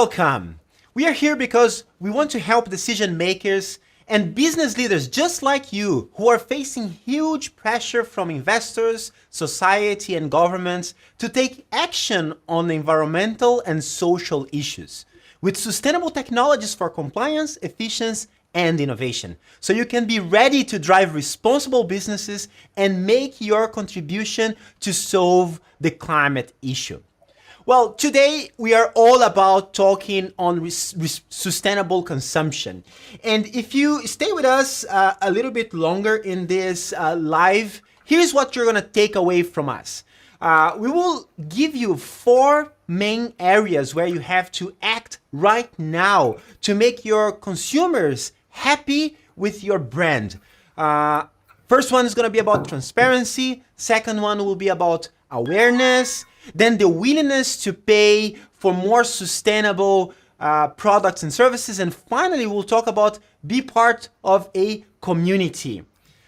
Welcome. We are here because we want to help decision makers and business leaders just like you who are facing huge pressure from investors, society, and governments to take action on environmental and social issues with sustainable technologies for compliance, efficiency, and innovation. So you can be ready to drive responsible businesses and make your contribution to solve the climate issue. Well, today we are all about talking on sustainable consumption. And if you stay with us a little bit longer in this live, here's what you're going to take away from us. We will give you 4 main areas where you have to act right now to make your consumers happy with your brand. First one is going to be about transparency. Second one will be about awareness. Then the willingness to pay for more sustainable products and services. And finally, we'll talk about be part of a community.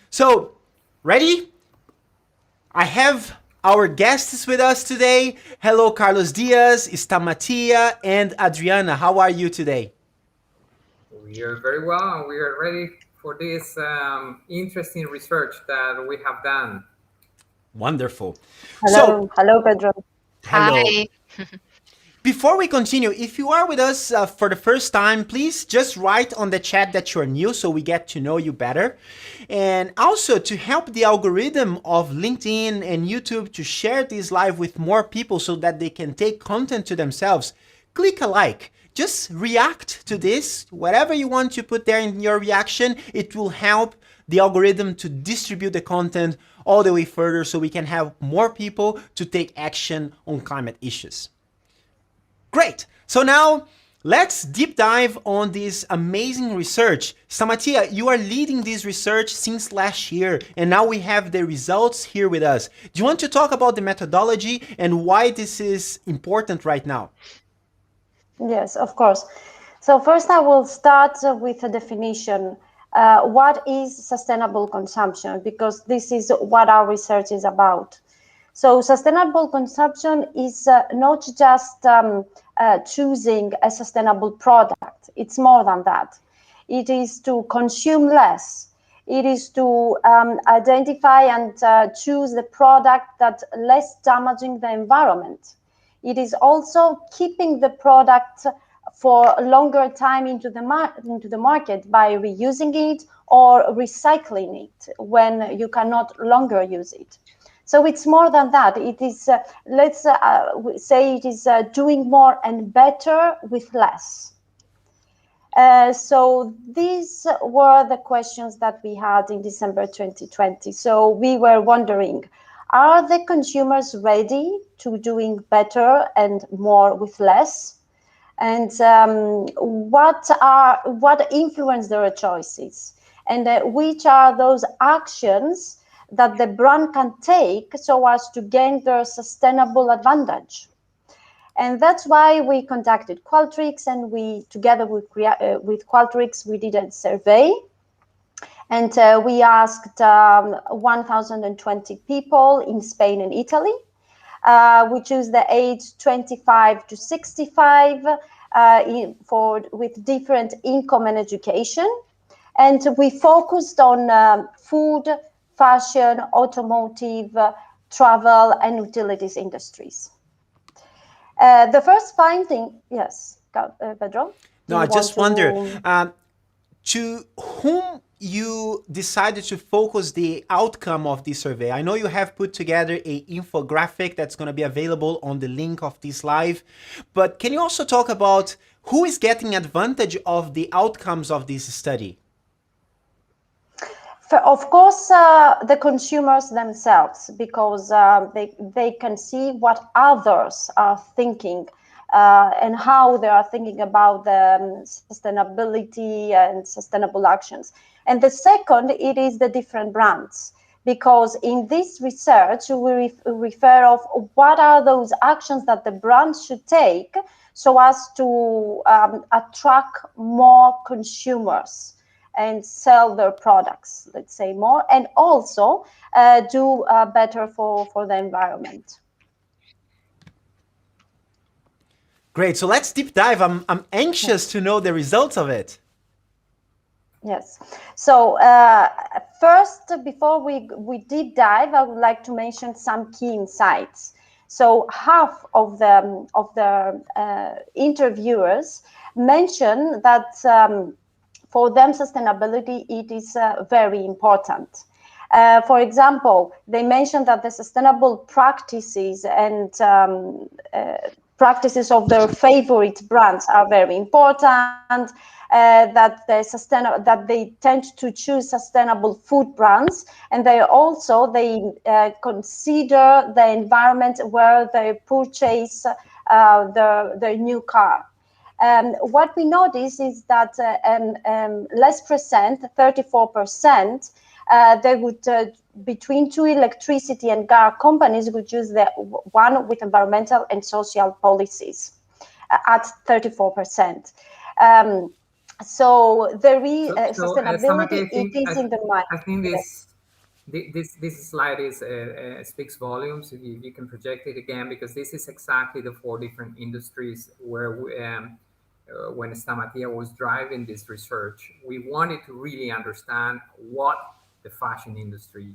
So, ready? I have our guests with us today. Hello, Carlos Diaz, Stamatia, and Adriana. How are you today? We are very well, and we are ready for this interesting research that we have done. Wonderful. Hello, hello, Pedro. Hello. Hi. Before we continue, if you are with us for the first time, please just write on the chat that you're new so we get to know you better. And also to help the algorithm of LinkedIn and YouTube to share this live with more people so that they can take content to themselves, click a like. Just react to this. Whatever you want to put there in your reaction, it will help the algorithm to distribute the content all the way further so we can have more people to take action on climate issues. Great. So now let's deep dive on this amazing research. Stamatia, you are leading this research since last year, and now we have the results here with us. Do you want to talk about the methodology and why this is important right now? Yes, of course. So first I will start with a definition. What is sustainable consumption? Because this is what our research is about. So sustainable consumption is not just choosing a sustainable product. It's more than that. It is to consume less. It is to identify and choose the product that's less damaging the environment. It is also keeping the product for a longer time into the market by reusing it or recycling it when you cannot longer use it. So it's more than that. It is, let's say it is doing more and better with less. So these were the questions that we had in December 2020. So we were wondering, are the consumers ready to doing better and more with less? And what influence their choices? And which are those actions that the brand can take so as to gain their sustainable advantage? And that's why we contacted Qualtrics, and we, together with Qualtrics, we did a survey. And we asked 1,020 people in Spain and Italy. We choose the age 25 to 65 with different income and education. And we focused on food, fashion, automotive, travel, and utilities industries. The first finding, yes, Pedro? No, I just wonder, to whom you decided to focus the outcome of this survey. I know you have put together an infographic that's going to be available on the link of this live, but can you also talk about who is getting advantage of the outcomes of this study? Of course, the consumers themselves, because they can see what others are thinking and how they are thinking about the sustainability and sustainable actions. And the second, it is the different brands, because in this research, we refer of what are those actions that the brands should take so as to attract more consumers and sell their products, let's say more, and also do better for the environment. Great. So let's deep dive. I'm anxious to know the results of it. Yes. So first, before we deep dive, I would like to mention some key insights. So half of the interviewers mentioned that for them sustainability it is very important. For example, they mentioned that the sustainable practices and practices of their favorite brands are very important. That they tend to choose sustainable food brands, and they consider the environment where they purchase their new car. What we notice is that less percent, 34%, they would between two electricity and car companies would choose the one with environmental and social policies at 34%. So there is sustainability. It is in the mind. I think Yes. this slide is speaks volumes. You can project it again, because this is exactly the four different industries where when Stamatia was driving this research, we wanted to really understand what the fashion industry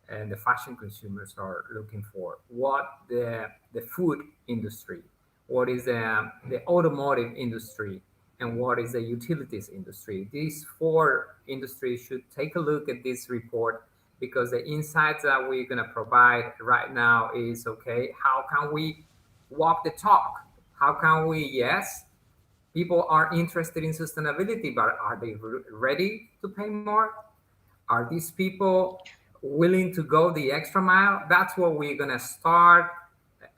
and the fashion consumers are looking for, what the food industry, what is the automotive industry, and what is the utilities industry. These four industries should take a look at this report, because the insights that we're going to provide right now is, okay, how can we walk the talk? How can we, yes, people are interested in sustainability, but are they ready to pay more? Are these people willing to go the extra mile? That's what we're going to start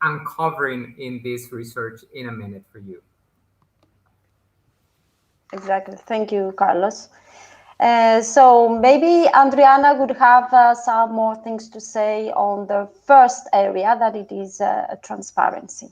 uncovering in this research in a minute for you. Exactly. Thank you, Carlos. So maybe Adriana would have some more things to say on the first area, that it is transparency.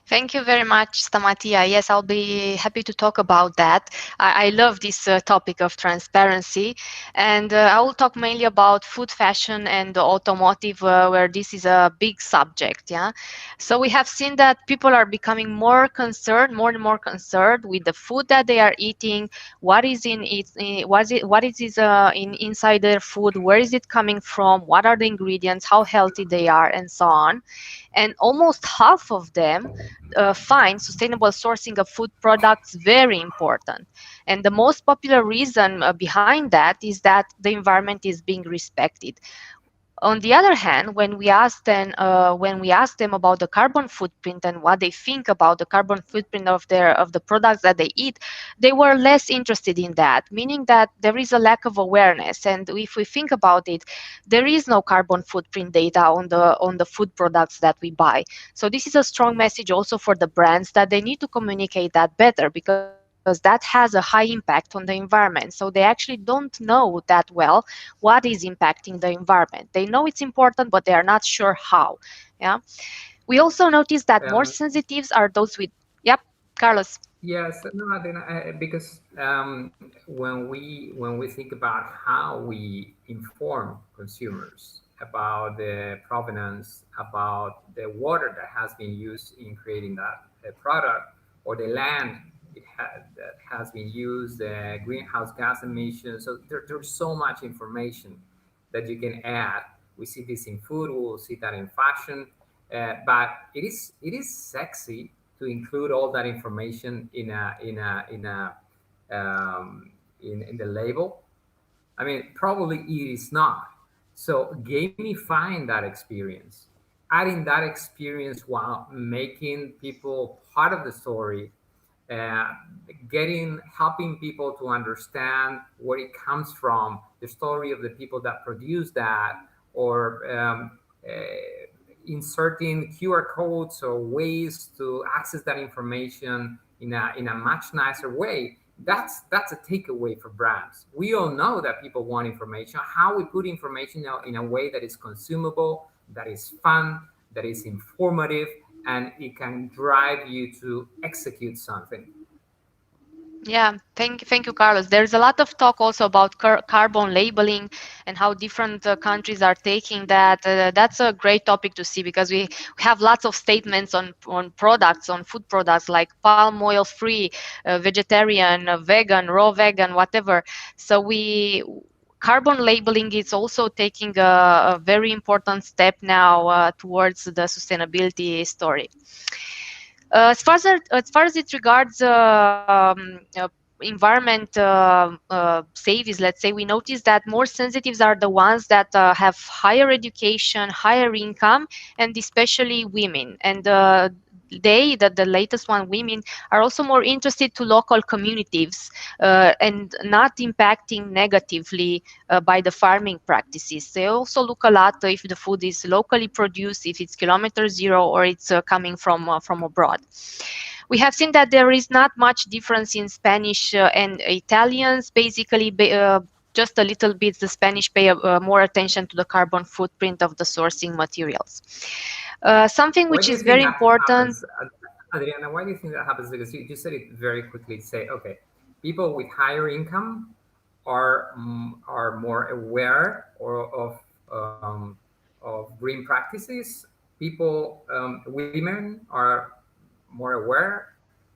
Thank you very much, Stamatia. Yes, I'll be happy to talk about that. I love this topic of transparency, and I will talk mainly about food, fashion, and automotive, where this is a big subject. Yeah, so we have seen that people are becoming more and more concerned with the food that they are eating. What is in it? What is in inside their food? Where is it coming from? What are the ingredients? How healthy they are, and so on. And almost half of them find sustainable sourcing of food products very important. And the most popular reason behind that is that the environment is being respected. On the other hand, when we ask them about the carbon footprint and what they think about the carbon footprint of the products that they eat, they were less interested in that, meaning that there is a lack of awareness. And if we think about it, there is no carbon footprint data on the food products that we buy. So this is a strong message also for the brands, that they need to communicate that better, because that has a high impact on the environment. So they actually don't know that well what is impacting the environment. They know it's important, but they are not sure how. Yeah. We also notice that more Um, sensitives are those with. Yep, Carlos. yes, no, I think because when we think about how we inform consumers about the provenance, about the water that has been used in creating that product, or the land that has been used, greenhouse gas emissions. So there's so much information that you can add. We see this in food, we will see that in fashion, but it is sexy to include all that information in the label. I mean, probably it is not. So gamifying that experience, adding that experience while making people part of the story, uh, helping people to understand where it comes from, the story of the people that produce that, or inserting QR codes or ways to access that information in a much nicer way. That's a takeaway for brands. We all know that people want information. How we put information out in a way that is consumable, that is fun, that is informative, and it can drive you to execute something. Yeah, thank you, Carlos. There's a lot of talk also about carbon labeling and how different countries are taking that. That's a great topic to see because we have lots of statements on products, on food products like palm oil free, vegetarian, vegan, raw vegan, whatever. So we carbon labeling is also taking a very important step now towards the sustainability story. As far as it regards environment savings, let's say, we notice that more sensitives are the ones that have higher education, higher income, and especially women. And the latest one, women are also more interested to local communities and not impacting negatively by the farming practices. They also look a lot if the food is locally produced, if it's kilometer zero, or it's coming from abroad. We have seen that there is not much difference in Spanish and Italians. Basically, just a little bit, the Spanish pay more attention to the carbon footprint of the sourcing materials. Something Why which do you is think very that important. happens, Adriana? Why do you think that happens? Because you said it very quickly. Say, okay, people with higher income are more aware of green practices. People, women are more aware.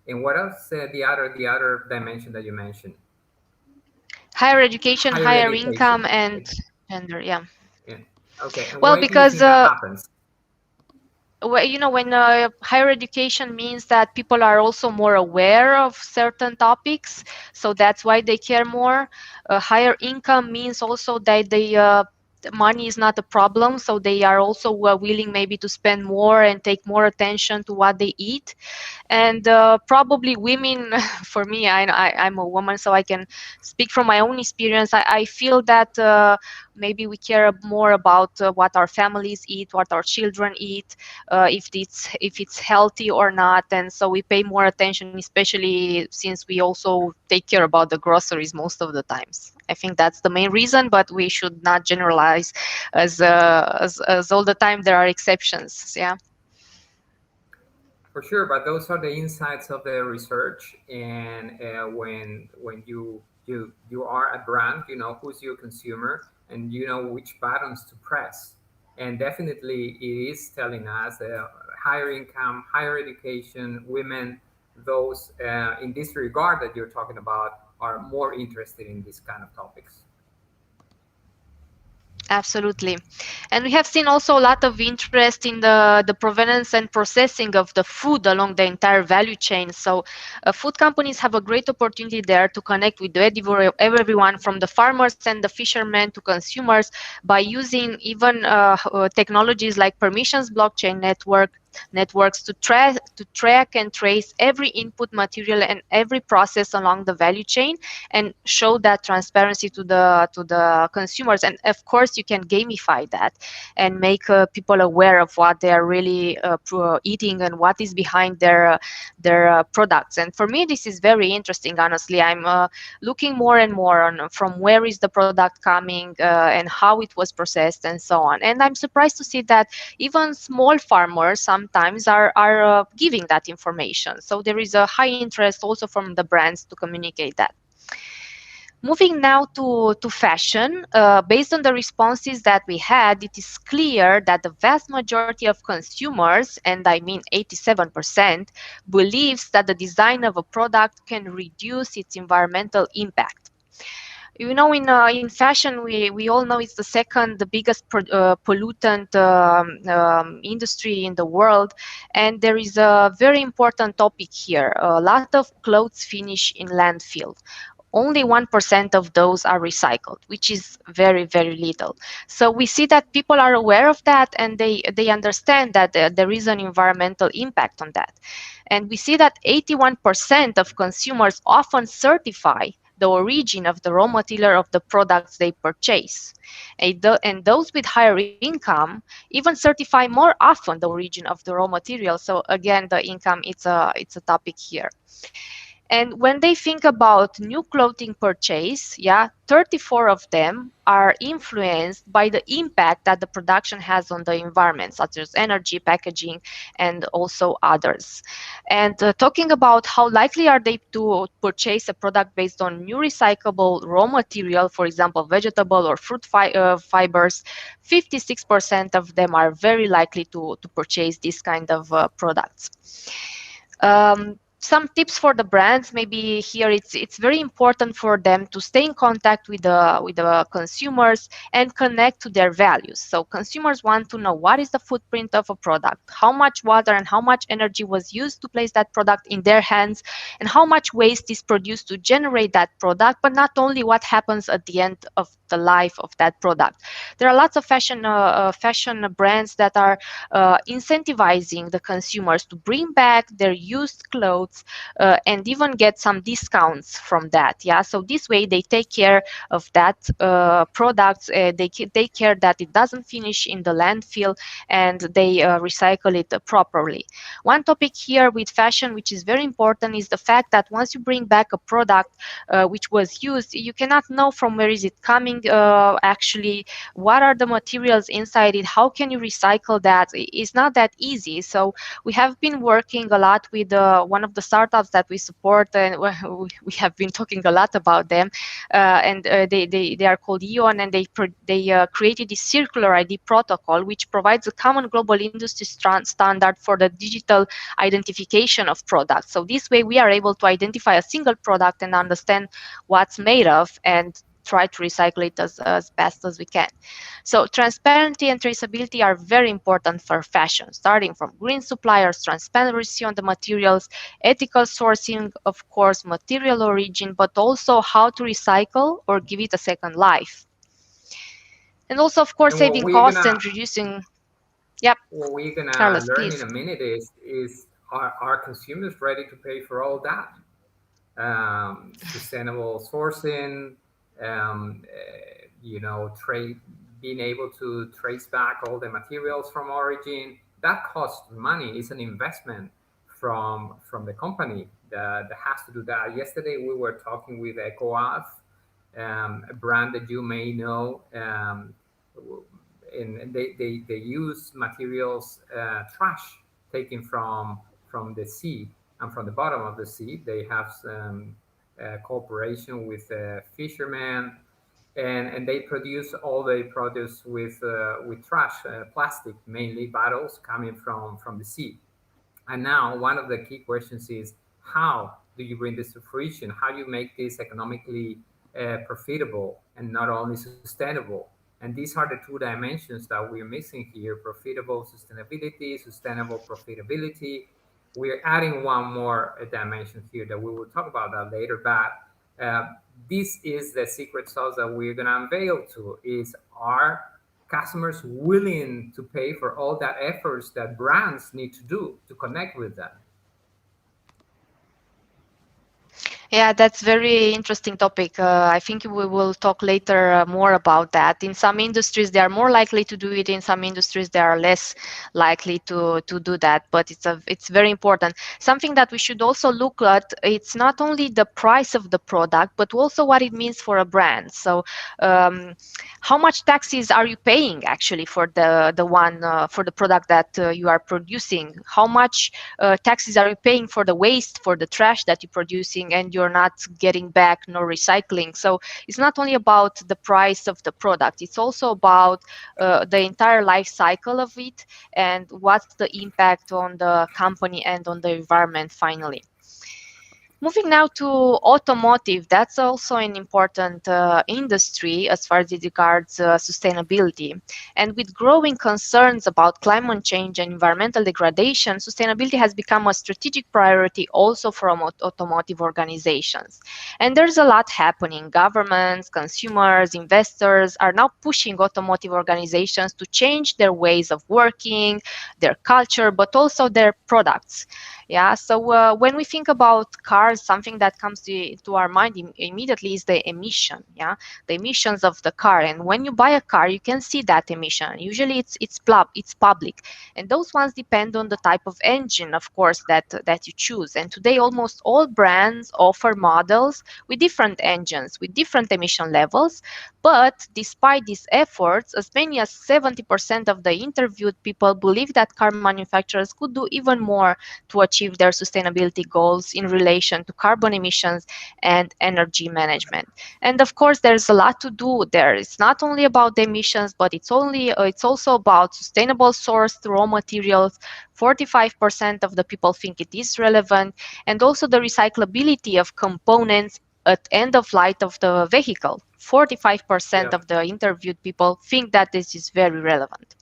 And what else? The other dimension that you mentioned, Higher education, higher higher income, education. and gender. Yeah. Yeah. Okay. And Well, why do you because think that happens? when higher education means that people are also more aware of certain topics, so that's why they care more. Higher income means also that the money is not a problem, so they are also willing maybe to spend more and take more attention to what they eat. And probably women, for me, I'm a woman, so I can speak from my own experience. I feel that maybe we care more about what our families eat, what our children eat, if it's healthy or not, and so we pay more attention, especially since we also take care about the groceries most of the times. I think that's the main reason, but we should not generalize as all the time there are exceptions. Yeah. For sure, but those are the insights of the research. And when you are a brand, you know who's your consumer, and you know which buttons to press. And definitely, it is telling us higher income, higher education, women, those in this regard that you're talking about, are more interested in these kind of topics. Absolutely. And we have seen also a lot of interest in the provenance and processing of the food along the entire value chain. So food companies have a great opportunity there to connect with everyone from the farmers and the fishermen to consumers by using even technologies like permissions blockchain networks to track and trace every input material and every process along the value chain and show that transparency to the consumers. And of course you can gamify that and make people aware of what they are really eating and what is behind their products. And for me this is very interesting. Honestly, I'm looking more and more on from where is the product coming and how it was processed and so on. And I'm surprised to see that even small farmers sometimes are giving that information. So there is a high interest also from the brands to communicate that. Moving now to fashion, based on the responses that we had, it is clear that the vast majority of consumers, and I mean 87%, believes that the design of a product can reduce its environmental impact. In fashion, we all know it's the biggest pollutant industry in the world, and there is a very important topic here. A lot of clothes finish in landfill. Only 1% of those are recycled, which is very, very little. So we see that people are aware of that, and they understand that there is an environmental impact on that. And we see that 81% of consumers often certify the origin of the raw material of the products they purchase. And those with higher income even certify more often the origin of the raw material. So again, the income, it's a topic here. And when they think about new clothing purchase, 34 of them are influenced by the impact that the production has on the environment, such as energy, packaging, and also others. And talking about how likely are they to purchase a product based on new recyclable raw material, for example, vegetable or fruit fibers, 56% of them are very likely to purchase this kind of products. Some tips for the brands, maybe here it's very important for them to stay in contact with the consumers and connect to their values. So consumers want to know what is the footprint of a product, how much water and how much energy was used to place that product in their hands, and how much waste is produced to generate that product, but not only what happens at the end of the life of that product. There are lots of fashion brands that are incentivizing the consumers to bring back their used clothes and even get some discounts from that. So this way they take care of that product. They take care that it doesn't finish in the landfill, and they recycle it properly. One topic here with fashion, which is very important, is the fact that once you bring back a product which was used, you cannot know from where is it coming actually, what are the materials inside it, how can you recycle that. It's not that easy. So we have been working a lot with one of the startups that we support, and we have been talking a lot about them, and they are called E016, and they created this circular ID protocol, which provides a common global industry standard for the digital identification of products. So this way we are able to identify a single product and understand what's made of and try to recycle it as best as we can. So transparency and traceability are very important for fashion, starting from green suppliers, transparency on the materials, ethical sourcing, of course, material origin, but also how to recycle or give it a second life. And also, of course, saving costs and reducing. Yep. What we're gonna Carlos, learn please. in a minute is are consumers ready to pay for all that? Sustainable sourcing, being able to trace back all the materials from origin. That costs money. It's an investment from the company that has to do that. Yesterday we were talking with EcoAF, a brand that you may know, and they use materials, trash taken from the sea and from the bottom of the sea. They have some cooperation with fishermen, and they produce all they produce with trash, plastic, mainly bottles coming from the sea. And now one of the key questions is, how do you bring this to fruition? How do you make this economically profitable and not only sustainable? And these are the two dimensions that we're missing here: profitable sustainability, sustainable profitability. We're adding one more dimension here that we will talk about that later, but this is the secret sauce that we're going to unveil to, is, are customers willing to pay for all that efforts that brands need to do to connect with them? Yeah, that's very interesting topic. I think we will talk later more about that. In some industries, they are more likely to do it. In some industries, they are less likely to do that. But it's very important. Something that we should also look at, it's not only the price of the product, but also what it means for a brand. So how much taxes are you paying actually for the product that you are producing? How much taxes are you paying for the waste, for the trash that you're producing, and you're not getting back nor recycling? So it's not only about the price of the product, it's also about the entire life cycle of it and what's the impact on the company and on the environment finally. Moving now to automotive, that's also an important industry as far as it regards sustainability. And with growing concerns about climate change and environmental degradation, sustainability has become a strategic priority also for automotive organizations. And there's a lot happening. Governments, consumers, investors are now pushing automotive organizations to change their ways of working, their culture, but also their products. Yeah, so when we think about cars cars, something that comes to our mind immediately is the emission, yeah, the emissions of the car. And when you buy a car, you can see that emission. Usually it's public, and those ones depend on the type of engine, of course, that you choose. And today almost all brands offer models with different engines, with different emission levels. But despite these efforts, as many as 70% of the interviewed people believe that car manufacturers could do even more to achieve their sustainability goals in relation to carbon emissions and energy management. And of course, there's a lot to do there. It's not only about the emissions, but it's also about sustainable sourced raw materials. 45% of the people think it is relevant, and also the recyclability of components at end of life of the vehicle. 45% of the interviewed people think that this is very relevant.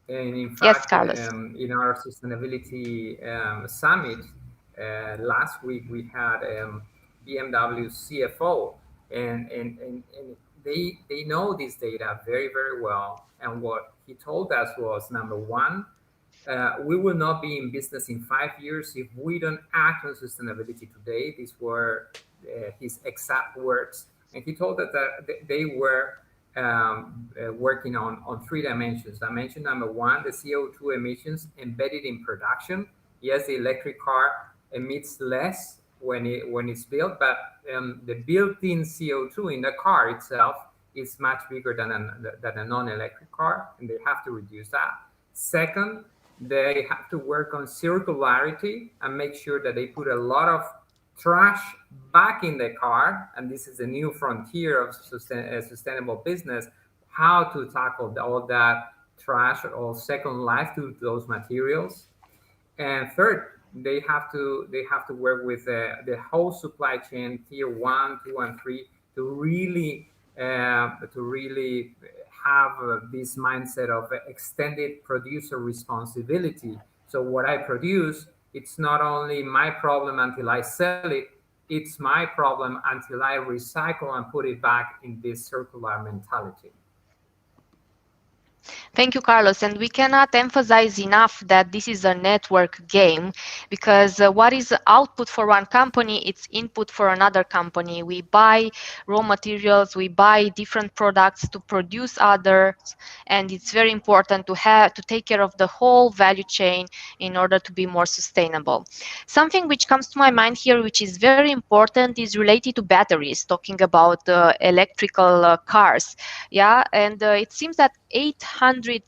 And in Yes, fact, Carlos. in our sustainability summit last week, we had BMW CFO, and they know this data very, very well. And what he told us was, number one, we will not be in business in 5 years if we don't act on sustainability today. These were his exact words. And he told us that they were working on three dimensions. Dimension number one, the CO2 emissions embedded in production. Yes, the electric car emits less when it's built, but the built-in CO2 in the car itself is much bigger than a non-electric car, and they have to reduce that. Second, they have to work on circularity and make sure that they put a lot of trash back in the car. And this is a new frontier of sustainable business, how to tackle all that trash or second life to those materials. And third, they have to work with the whole supply chain, tier 1, 2, and 3, to really have this mindset of extended producer responsibility. So what I produce, it's not only my problem until I sell it, it's my problem until I recycle and put it back in this circular mentality. Thank you, Carlos. And we cannot emphasize enough that this is a network game, because what is output for one company, it's input for another company. We buy raw materials, we buy different products to produce others, and it's very important to take care of the whole value chain in order to be more sustainable. Something which comes to my mind here, which is very important, is related to batteries, talking about electrical cars. Yeah, and it seems that 800,000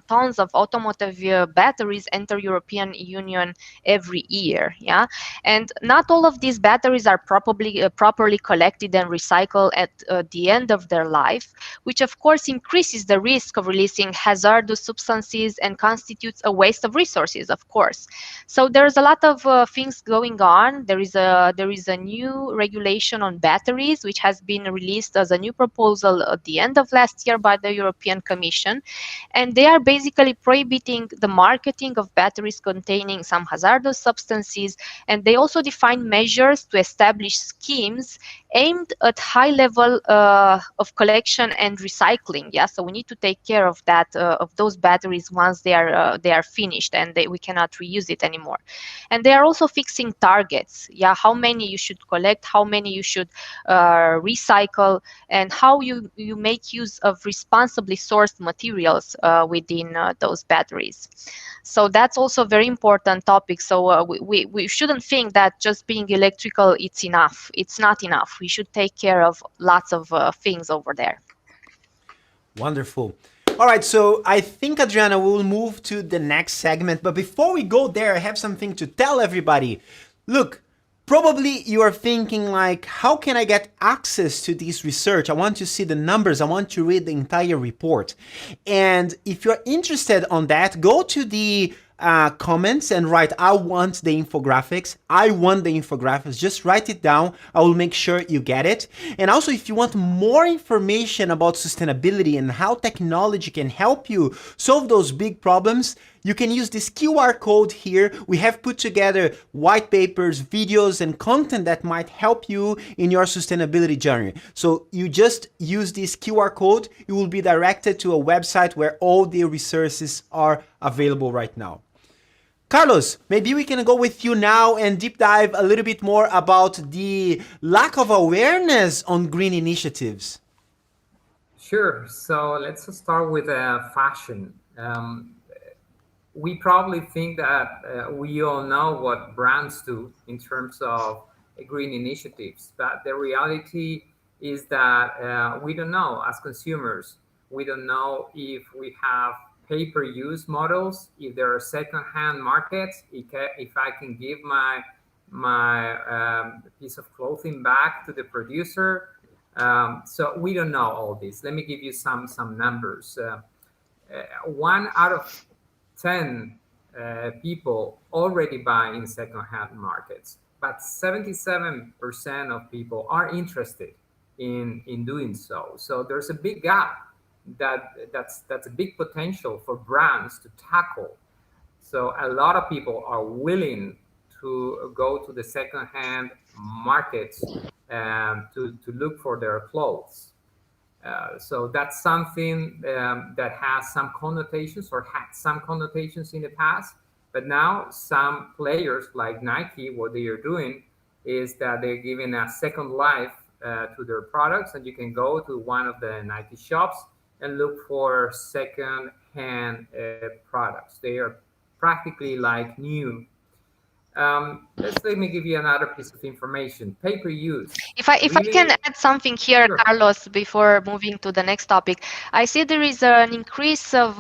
tons of automotive batteries enter European Union every year. Yeah, and not all of these batteries are properly collected and recycled at the end of their life, which of course increases the risk of releasing hazardous substances and constitutes a waste of resources, of course. So there's a lot of things going on. There is a new regulation on batteries, which has been released as a new proposal at the end of last year by the European Commission. And they are basically prohibiting the marketing of batteries containing some hazardous substances. And they also define measures to establish schemes aimed at high level of collection and recycling. Yeah, so we need to take care of that, of those batteries once they are finished and we cannot reuse it anymore. And they are also fixing targets. Yeah, how many you should collect, how many you should recycle, and how you make use of responsibly sourced materials within those batteries. So that's also a very important topic. So we shouldn't think that just being electrical, it's enough. It's not enough. We should take care of lots of things over there. Wonderful. All right, so I think, Adriana, we will move to the next segment. But before we go there, I have something to tell everybody. Look, probably you are thinking like, how can I get access to this research? I want to see the numbers. I want to read the entire report. And if you're interested on that, go to the comments and write, I want the infographics. I want the infographics. Just write it down. I will make sure you get it. And also, if you want more information about sustainability and how technology can help you solve those big problems, you can use this QR code here. We have put together white papers, videos, and content that might help you in your sustainability journey. So you just use this QR code. You will be directed to a website where all the resources are available right now. Carlos, maybe we can go with you now and deep dive a little bit more about the lack of awareness on green initiatives. Sure. So let's start with fashion. We probably think that we all know what brands do in terms of green initiatives, but the reality is that we don't know as consumers. We don't know if we have pay-per-use models, if there are second-hand markets, if I can give my piece of clothing back to the producer. So we don't know all this. Let me give you some numbers. 1 out of 10 people already buy in second-hand markets, but 77% of people are interested in doing so. So there's a big gap that's a big potential for brands to tackle. So a lot of people are willing to go to the second-hand markets to look for their clothes. So that's something that has some connotations or had some connotations in the past. But now some players like Nike, what they are doing is that they're giving a second life to their products, and you can go to one of the Nike shops and look for second-hand products. They are practically like new. Let me give you another piece of information. Pay-per-use. If I can Really? add something here, Sure. Carlos, before moving to the next topic, I see there is an increase of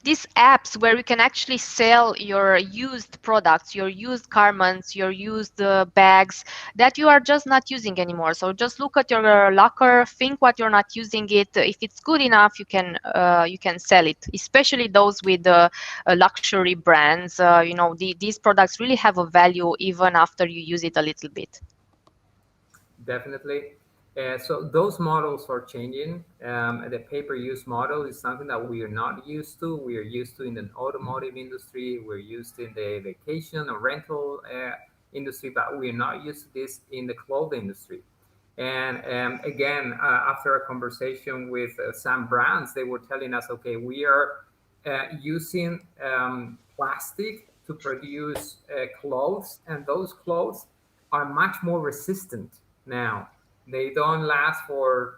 these apps where you can actually sell your used products, your used garments, your used bags that you are just not using anymore. So just look at your locker, think what you're not using it. If it's good enough, you can sell it. Especially those with luxury brands. These products really have a value even after you use it a little bit. Definitely. So those models are changing. The pay-per-use model is something that we are not used to. We are used to in the automotive industry. We're used in the vacation or rental industry, but we are not used to this in the clothing industry. And again, after a conversation with some brands, they were telling us, okay, we are using plastic to produce clothes, and those clothes are much more resistant now. They don't last for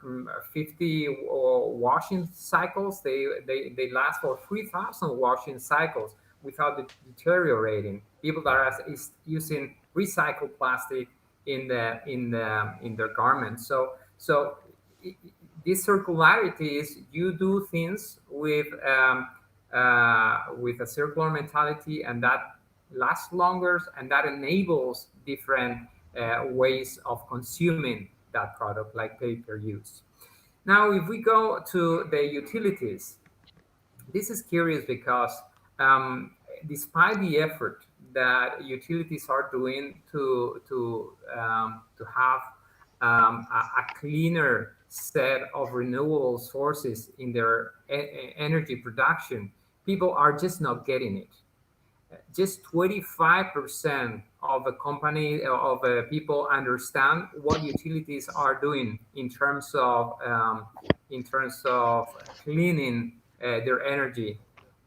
50 washing cycles. They last for 3,000 washing cycles without deteriorating. People that are using recycled plastic in their garments. So this circularity is you do things with a circular mentality, and that lasts longer, and that enables different ways of consuming that product, like pay-per-use. Now, if we go to the utilities, this is curious because despite the effort that utilities are doing to have a cleaner set of renewable sources in their energy production, people are just not getting it. Just 25% of a company of people understand what utilities are doing in terms of cleaning their energy.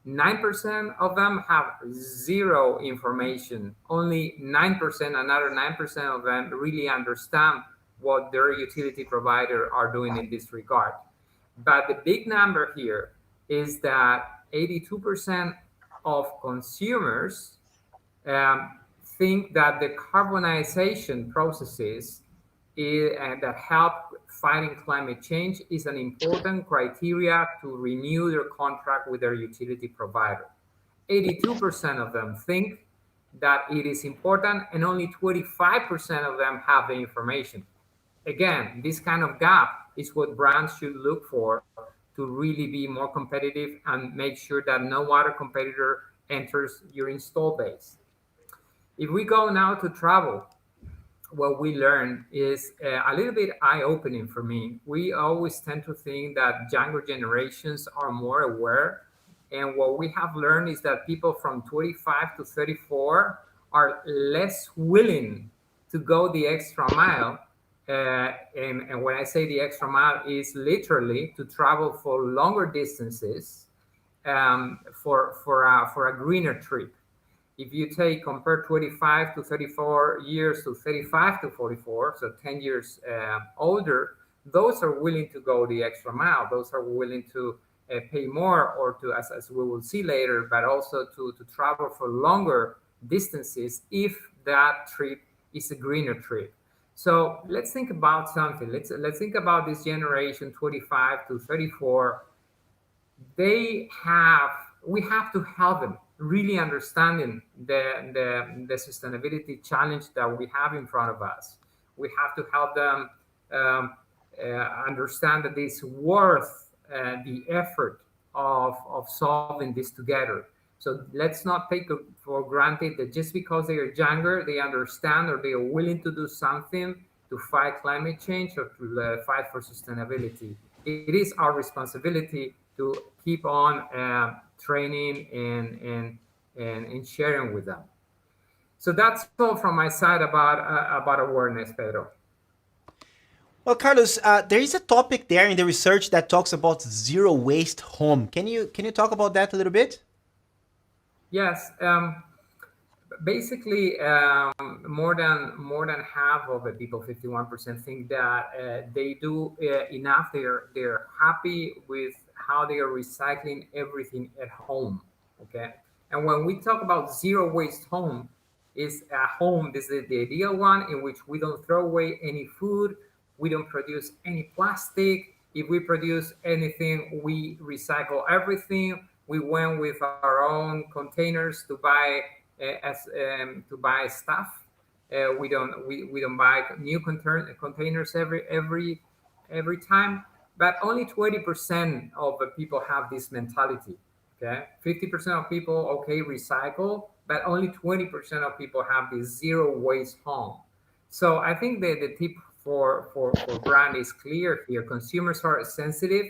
9% of them have zero information. Only 9%, another 9% of them really understand what their utility provider are doing in this regard. But the big number here is that 82% of consumers think that the carbonization processes that help fighting climate change is an important criteria to renew their contract with their utility provider. 82% of them think that it is important, and only 25% of them have the information. Again, this kind of gap is what brands should look for to really be more competitive and make sure that no other competitor enters your install base. If we go now to travel, what we learn is a little bit eye-opening for me. We always tend to think that younger generations are more aware, and what we have learned is that people from 25 to 34 are less willing to go the extra mile. And when I say the extra mile, is literally to travel for longer distances for a greener trip. If you take compare 25 to 34 years to 35 to 44, so 10 years older, those are willing to go the extra mile. Those are willing to pay more, or to, as we will see later, but also to travel for longer distances if that trip is a greener trip. So let's think about something. Let's think about this generation 25 to 34. We have to help them really understanding the sustainability challenge that we have in front of us. We have to help them understand that it's worth the effort of solving this together. So let's not take it for granted that just because they are younger, they understand or they are willing to do something to fight climate change or to fight for sustainability. It is our responsibility to keep on training and sharing with them. So that's all from my side about awareness, Pedro. Well, Carlos, there is a topic there in the research that talks about zero waste home. Can you talk about that a little bit? Yes. Basically, more than half of the people, 51%, think that they do enough. They're happy with how they are recycling everything at home. Okay, and when we talk about zero waste home, is a home. This is the ideal one in which we don't throw away any food, we don't produce any plastic. If we produce anything, we recycle everything. We went with our own containers to buy to buy stuff. We don't buy new containers every time. But only 20% of the people have this mentality. Okay, 50% of people recycle, but only 20% of people have this zero waste home. So I think that the tip for brand is clear here. Consumers are sensitive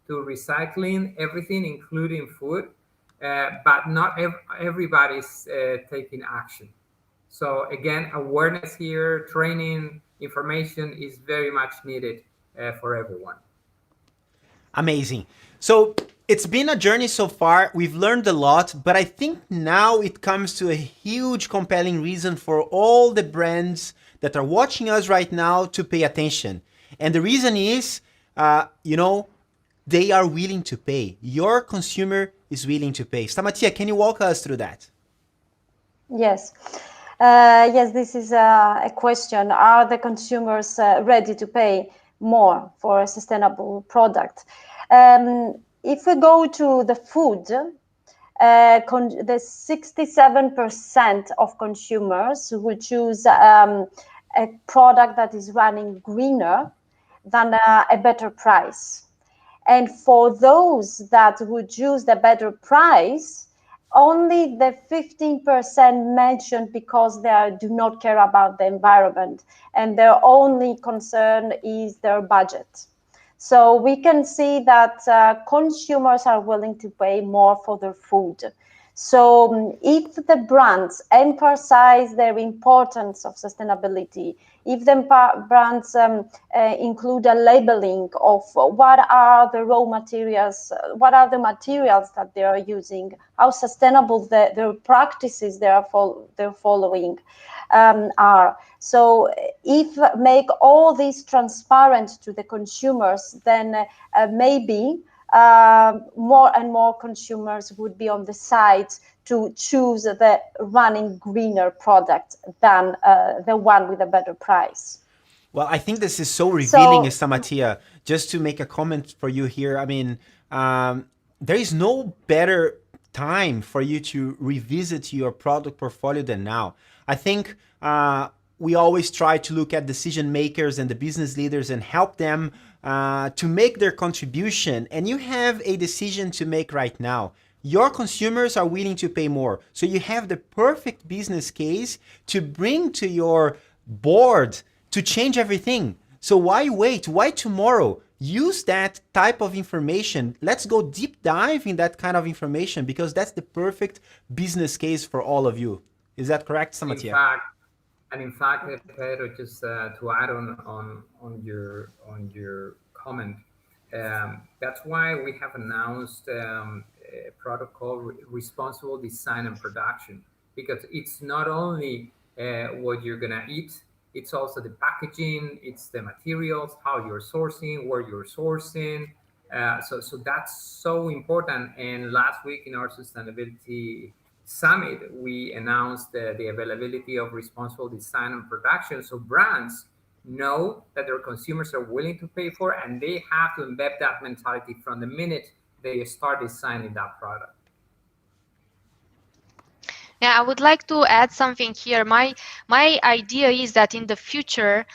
to recycling everything, including food, but not everybody's taking action. So again, awareness here, training, information is very much needed for everyone. Amazing. So it's been a journey so far. We've learned a lot, but I think now it comes to a huge compelling reason for all the brands that are watching us right now to pay attention. And the reason is, they are willing to pay. Your consumer is willing to pay. Stamatia, can you walk us through that? Yes. Yes, this is a question. Are the consumers ready to pay more for a sustainable product? If we go to the food, the 67% of consumers will choose a product that is running greener than a better price. And for those that would choose the better price, only the 15% mentioned because they do not care about the environment and their only concern is their budget. So we can see that consumers are willing to pay more for their food. So if the brands emphasize their importance of sustainability, if the brands include a labeling of what are the raw materials, what are the materials that they are using, how sustainable their practices they're following are. So if make all this transparent to the consumers, then maybe more and more consumers would be on the side to choose the running greener product than the one with a better price. Well, I think this is so revealing, Stamatia. Just to make a comment for you here, I mean, there is no better time for you to revisit your product portfolio than now. I think we always try to look at decision makers and the business leaders and help them to make their contribution. And you have a decision to make right now. Your consumers are willing to pay more. So you have the perfect business case to bring to your board to change everything. So why wait? Why tomorrow? Use that type of information. Let's go deep dive in that kind of information because that's the perfect business case for all of you. Is that correct, Stamatia? In fact, Pedro, just to add on your comment, that's why we have announced a protocol responsible design and production. because it's not only what you're gonna eat, it's also the packaging, it's the materials, how you're sourcing, where you're sourcing. So that's so important. And last week in our sustainability summit, we announced the availability of responsible design and production. So brands know that their consumers are willing to pay for it, and they have to embed that mentality from the minute they start designing that product. Yeah, I would like to add something here. My idea is that in the future,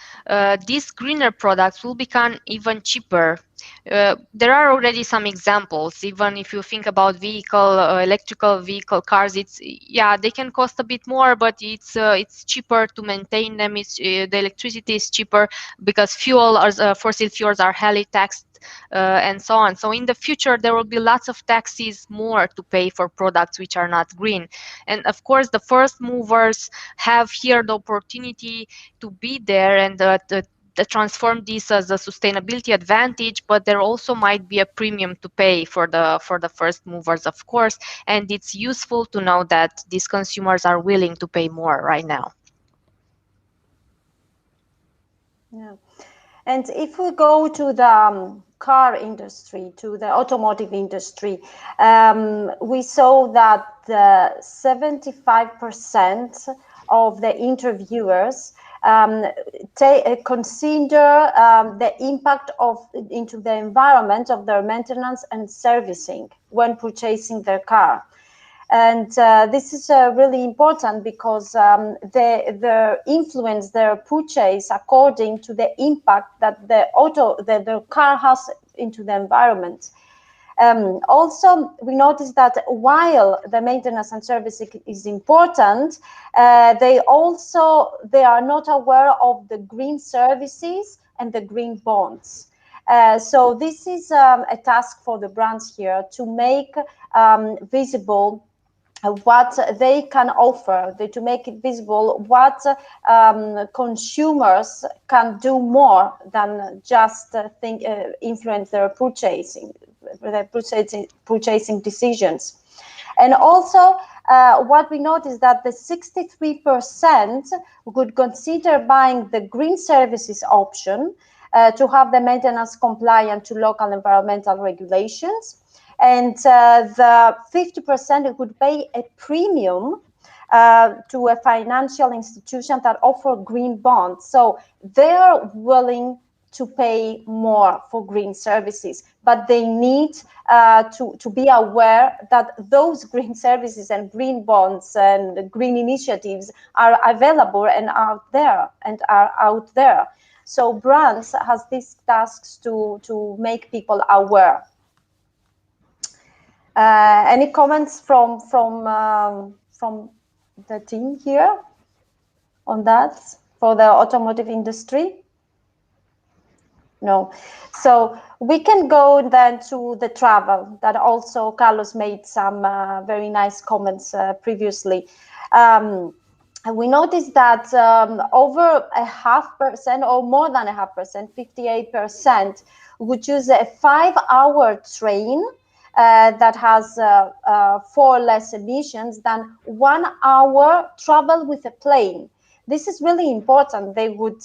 these greener products will become even cheaper. There are already some examples. Even if you think about electrical vehicle cars, they can cost a bit more, but it's cheaper to maintain them. The electricity is cheaper because fossil fuels are highly taxed. And so on. So in the future, there will be lots of taxes more to pay for products which are not green. And of course, the first movers have here the opportunity to be there and to transform this as a sustainability advantage, but there also might be a premium to pay for the first movers, of course. And it's useful to know that these consumers are willing to pay more right now. Yeah. And if we go to the car industry, to the automotive industry, we saw that 75% of the interviewers consider the impact into the environment of their maintenance and servicing when purchasing their car. And this is really important because they influence their purchase according to the impact that the car has into the environment. Also, we notice that while the maintenance and servicing is important, they are not aware of the green services and the green bonds. So this is a task for the brands here to make visible what they can offer, to make it visible what consumers can do more than just influence their purchasing decisions. And also, what we notice that the 63% would consider buying the green services option to have the maintenance compliant to local environmental regulations. And the 50% would pay a premium to a financial institution that offer green bonds. So they're willing to pay more for green services, but they need to be aware that those green services and green bonds and green initiatives are available and are out there. So brands has these tasks to make people aware. Any comments from the team here on that for the automotive industry? No. So we can go then to the travel that also Carlos made some very nice comments previously. We noticed that over 0.5% or more than 0.5%, 58% would use a 5-hour train that has 4 less emissions than 1 hour travel with a plane. This is really important. They would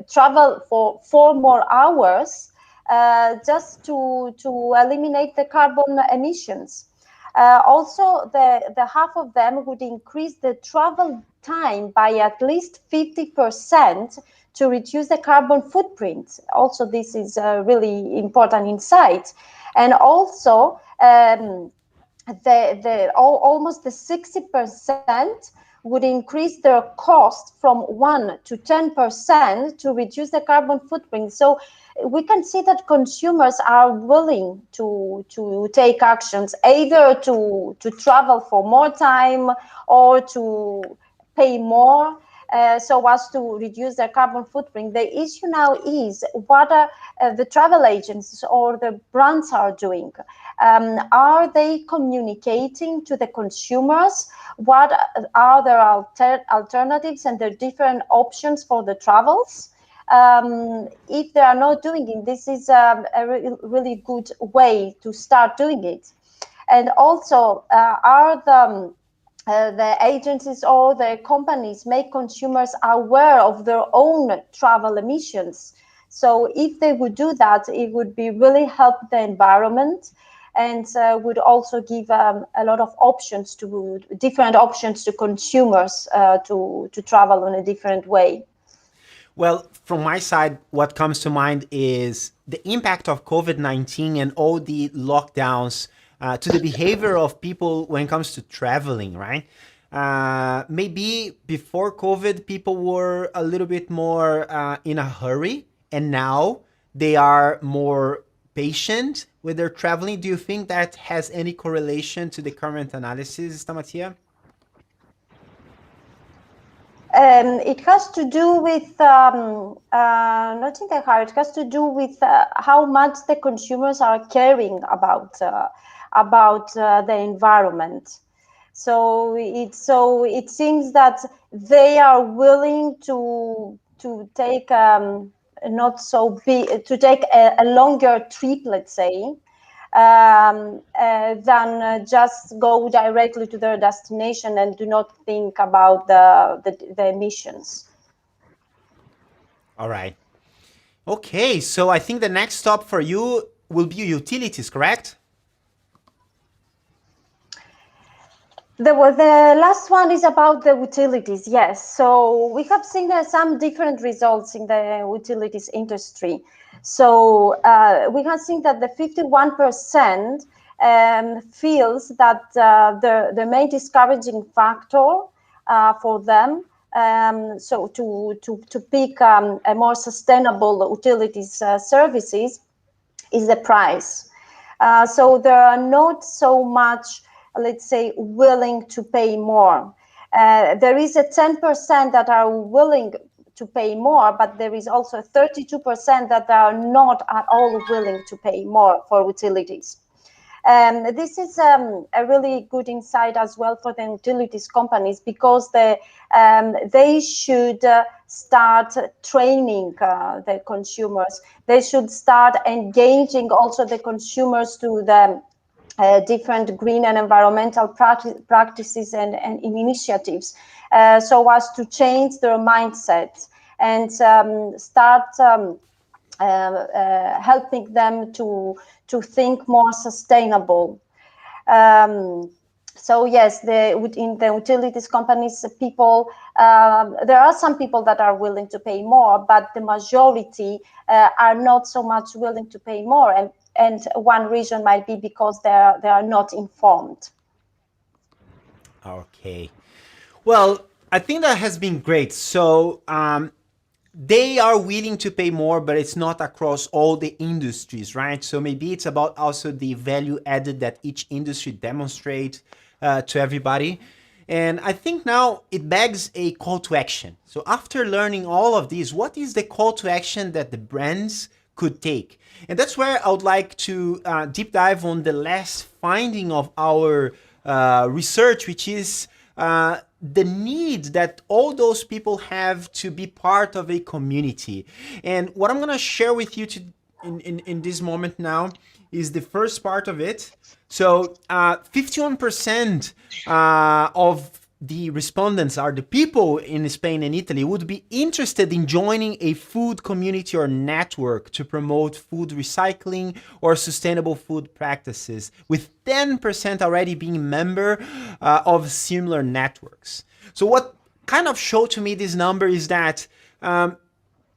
travel for 4 more hours just to eliminate the carbon emissions. Also, the half of them would increase the travel time by at least 50% to reduce the carbon footprint. Also, this is a really important insight. And also, almost the 60% would increase their cost from 1 to 10% to reduce the carbon footprint. So we can see that consumers are willing to take actions, either to travel for more time or to pay more so as to reduce their carbon footprint. The issue now is what the travel agencies or the brands are doing. Are they communicating to the consumers what are their alternatives and their different options for the travels? If they are not doing it, this is a really good way to start doing it. And also, are the agencies or the companies make consumers aware of their own travel emissions. So if they would do that, it would be really help the environment, and would also give a lot of options to different options to consumers to travel in a different way. Well, from my side, what comes to mind is the impact of COVID-19 and all the lockdowns to the behavior of people when it comes to traveling, right? Maybe before COVID, people were a little bit more in a hurry, and now they are more patient with their traveling. Do you think that has any correlation to the current analysis, Stamatia? It has to do with not in the heart. It has to do with how much the consumers are caring about the environment. So it seems that they are willing to take not so big to take a longer trip, let's say, than just go directly to their destination and do not think about the emissions. All right. Okay, so I think the next stop for you will be utilities, correct? The last one is about the utilities, yes. So we have seen some different results in the utilities industry. So we have seen that the 51% feels that the main discouraging factor for them, so to pick a more sustainable utilities services, is the price. So there are not so much, let's say, willing to pay more. There is a 10% that are willing to pay more, but there is also 32% that are not at all willing to pay more for utilities. This is a really good insight as well for the utilities companies, because they should start training the consumers. They should start engaging also the consumers to the different green and environmental practices and initiatives, so as to change their mindset and start helping them to think more sustainable. So yes, in the utilities companies, people, there are some people that are willing to pay more, but the majority are not so much willing to pay more. And one reason might be because they are not informed. Okay. Well, I think that has been great. So they are willing to pay more, but it's not across all the industries, right? So maybe it's about also the value added that each industry demonstrates to everybody. And I think now it begs a call to action. So after learning all of these, what is the call to action that the brands could take? And that's where I would like to deep dive on the last finding of our research, which is the need that all those people have to be part of a community. And what I'm going to share with you in this moment now is the first part of it. So 51% of the respondents are the people in Spain and Italy would be interested in joining a food community or network to promote food recycling or sustainable food practices, with 10% already being member of similar networks. So what kind of showed to me this number is that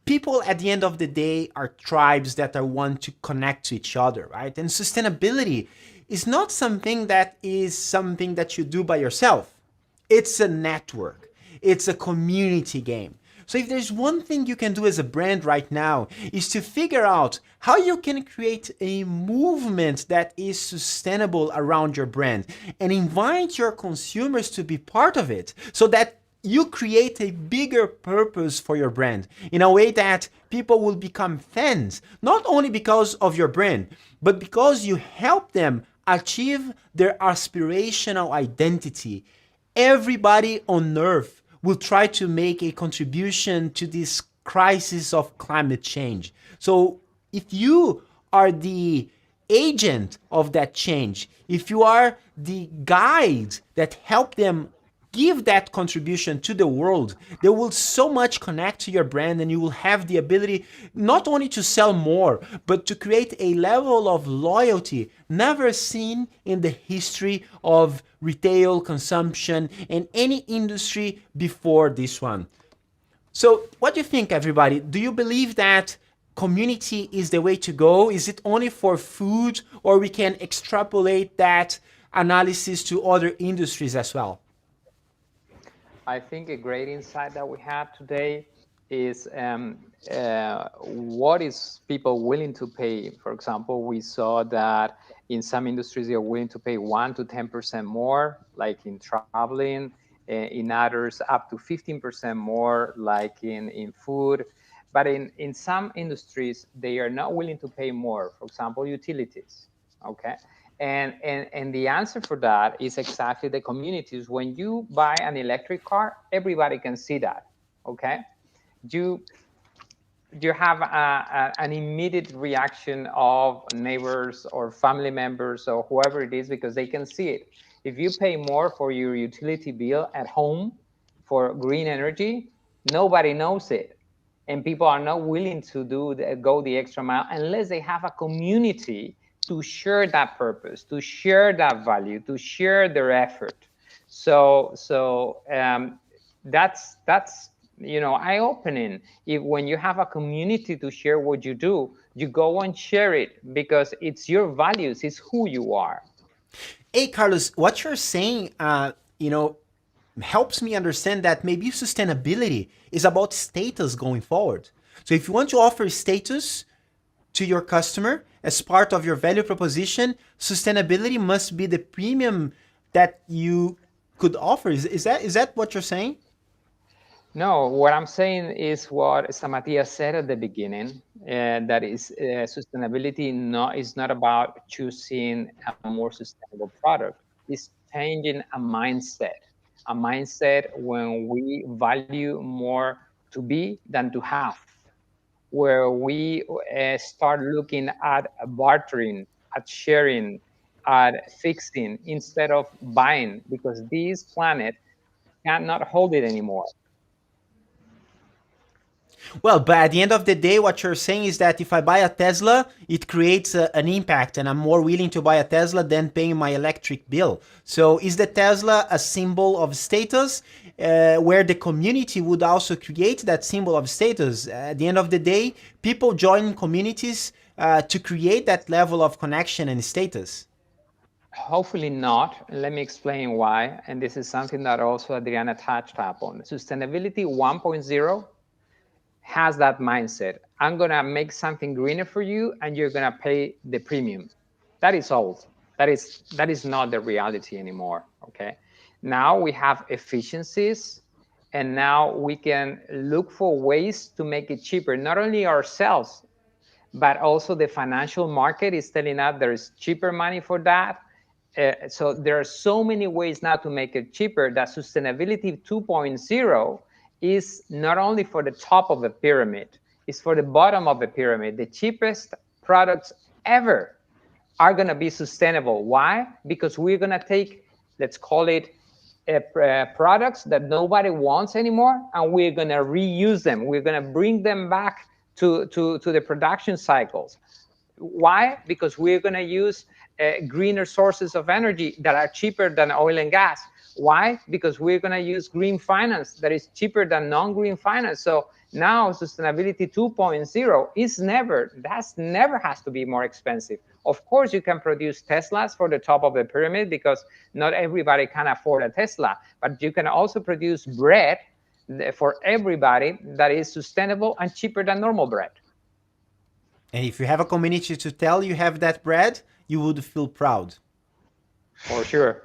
people at the end of the day are tribes that are want to connect to each other, right? And sustainability is not something that you do by yourself. It's a network. It's a community game. So if there's one thing you can do as a brand right now is to figure out how you can create a movement that is sustainable around your brand and invite your consumers to be part of it, so that you create a bigger purpose for your brand in a way that people will become fans, not only because of your brand, but because you help them achieve their aspirational identity. Everybody on Earth will try to make a contribution to this crisis of climate change. So if you are the agent of that change, if you are the guide that help them give that contribution to the world, they will so much connect to your brand, and you will have the ability not only to sell more, but to create a level of loyalty never seen in the history of retail consumption in any industry before this one. So what do you think, everybody? Do you believe that community is the way to go? Is it only for food, or we can extrapolate that analysis to other industries as well? I think a great insight that we had today is what is people willing to pay. For example, we saw that in some industries they're willing to pay 1 to 10% more, like in traveling. In others, up to 15% more, like in food. But in some industries, they are not willing to pay more. For example, utilities. Okay. And the answer for that is exactly the communities. When you buy an electric car, everybody can see that. Okay. You have an immediate reaction of neighbors or family members or whoever it is, because they can see it. If you pay more for your utility bill at home for green energy, nobody knows it. And people are not willing to go the extra mile unless they have a community to share that purpose, to share that value, to share their effort. So that's eye-opening. If when you have a community to share what you do, you go and share it because it's your values, it's who you are. Hey, Carlos, what you're saying, helps me understand that maybe sustainability is about status going forward. So if you want to offer status to your customer as part of your value proposition, sustainability must be the premium that you could offer. Is that what you're saying? No, what I'm saying is what Samatia said at the beginning, that is sustainability is not about choosing a more sustainable product. It's changing a mindset when we value more to be than to have, where we start looking at bartering, at sharing, at fixing instead of buying, because this planet cannot hold it anymore. Well, but at the end of the day, what you're saying is that if I buy a Tesla, it creates an impact, and I'm more willing to buy a Tesla than paying my electric bill. So is the Tesla a symbol of status, where the community would also create that symbol of status? At the end of the day, people join communities to create that level of connection and status. Hopefully not. Let me explain why. And this is something that also Adriana touched upon. Sustainability 1.0 has that mindset. I'm going to make something greener for you and you're going to pay the premium. That is old. That is not the reality anymore. Okay. Now we have efficiencies, and now we can look for ways to make it cheaper, not only ourselves, but also the financial market is telling us there's cheaper money for that. So there are so many ways now to make it cheaper that sustainability 2.0 is not only for the top of the pyramid, it's for the bottom of the pyramid. The cheapest products ever are going to be sustainable. Why? Because we're going to take, let's call it, products that nobody wants anymore, and we're going to reuse them. We're going to bring them back to the production cycles. Why? Because we're going to use greener sources of energy that are cheaper than oil and gas. Why? Because we're going to use green finance that is cheaper than non-green finance. So now sustainability 2.0 is never has to be more expensive. Of course, you can produce Teslas for the top of the pyramid because not everybody can afford a Tesla, but you can also produce bread for everybody that is sustainable and cheaper than normal bread. And if you have a community to tell you have that bread, you would feel proud. For sure.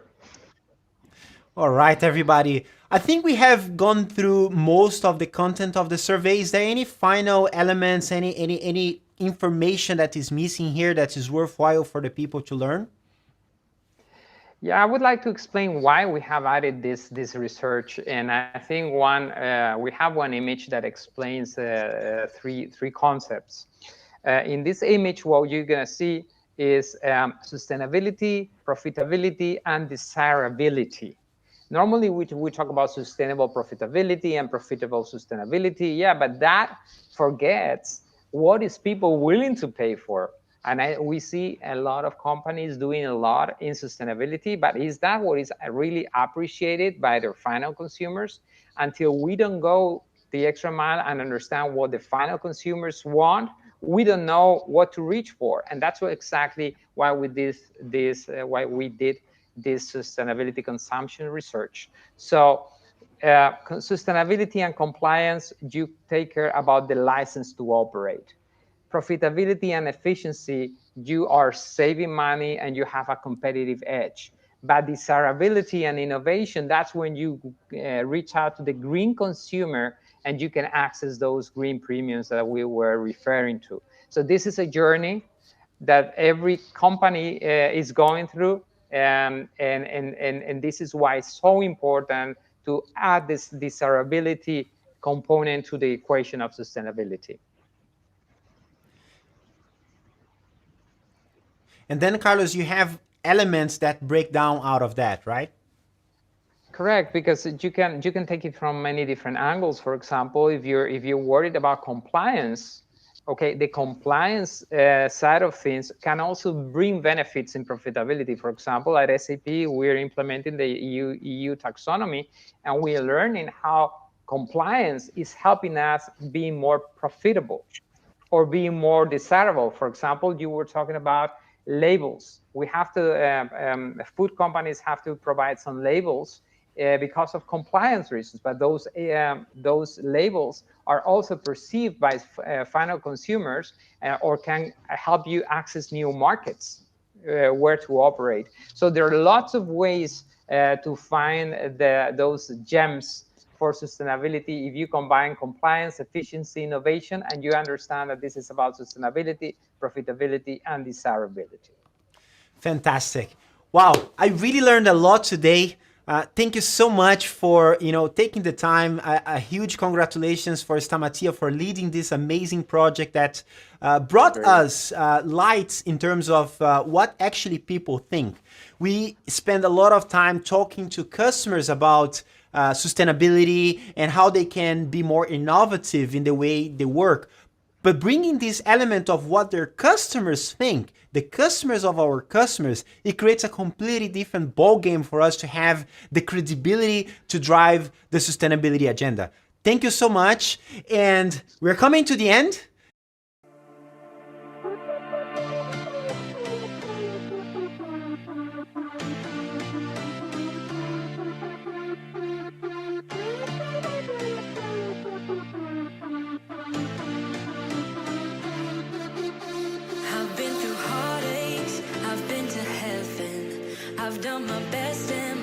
All right, everybody. I think we have gone through most of the content of the survey. Is there any final elements, any information that is missing here that is worthwhile for the people to learn? Yeah, I would like to explain why we have added this research, and I think we have one image that explains three concepts. In this image, what you're gonna see is sustainability, profitability, and desirability. Normally, we talk about sustainable profitability and profitable sustainability. Yeah, but that forgets what is people willing to pay for. And we see a lot of companies doing a lot in sustainability, but is that what is really appreciated by their final consumers? Until we don't go the extra mile and understand what the final consumers want, we don't know what to reach for. And that's exactly why we did this sustainability consumption research. So sustainability and compliance, you take care about the license to operate. Profitability and efficiency, you are saving money and you have a competitive edge. But desirability and innovation, that's when you reach out to the green consumer and you can access those green premiums that we were referring to. So this is a journey that every company is going through. And this is why it's so important to add this desirability component to the equation of sustainability. And then, Carlos, you have elements that break down out of that, right? Correct, because you can take it from many different angles. For example, if you're worried about compliance, okay, the compliance side of things can also bring benefits in profitability. For example, at SAP, we're implementing the EU taxonomy, and we are learning how compliance is helping us being more profitable or being more desirable. For example, you were talking about labels. We have to, food companies have to provide some labels because of compliance reasons, but those labels are also perceived by final consumers or can help you access new markets where to operate. So there are lots of ways to find those gems for sustainability if you combine compliance, efficiency, innovation, and you understand that this is about sustainability, profitability, and desirability. Fantastic. Wow, I really learned a lot today. Thank you so much for taking the time. A huge congratulations for Stamatia for leading this amazing project that brought us lights in terms of what actually people think. We spend a lot of time talking to customers about sustainability and how they can be more innovative in the way they work. But bringing this element of what their customers think, the customers of our customers, it creates a completely different ballgame for us to have the credibility to drive the sustainability agenda. Thank you so much. And we're coming to the end. I've been through heartaches, I've been to heaven, I've done my best and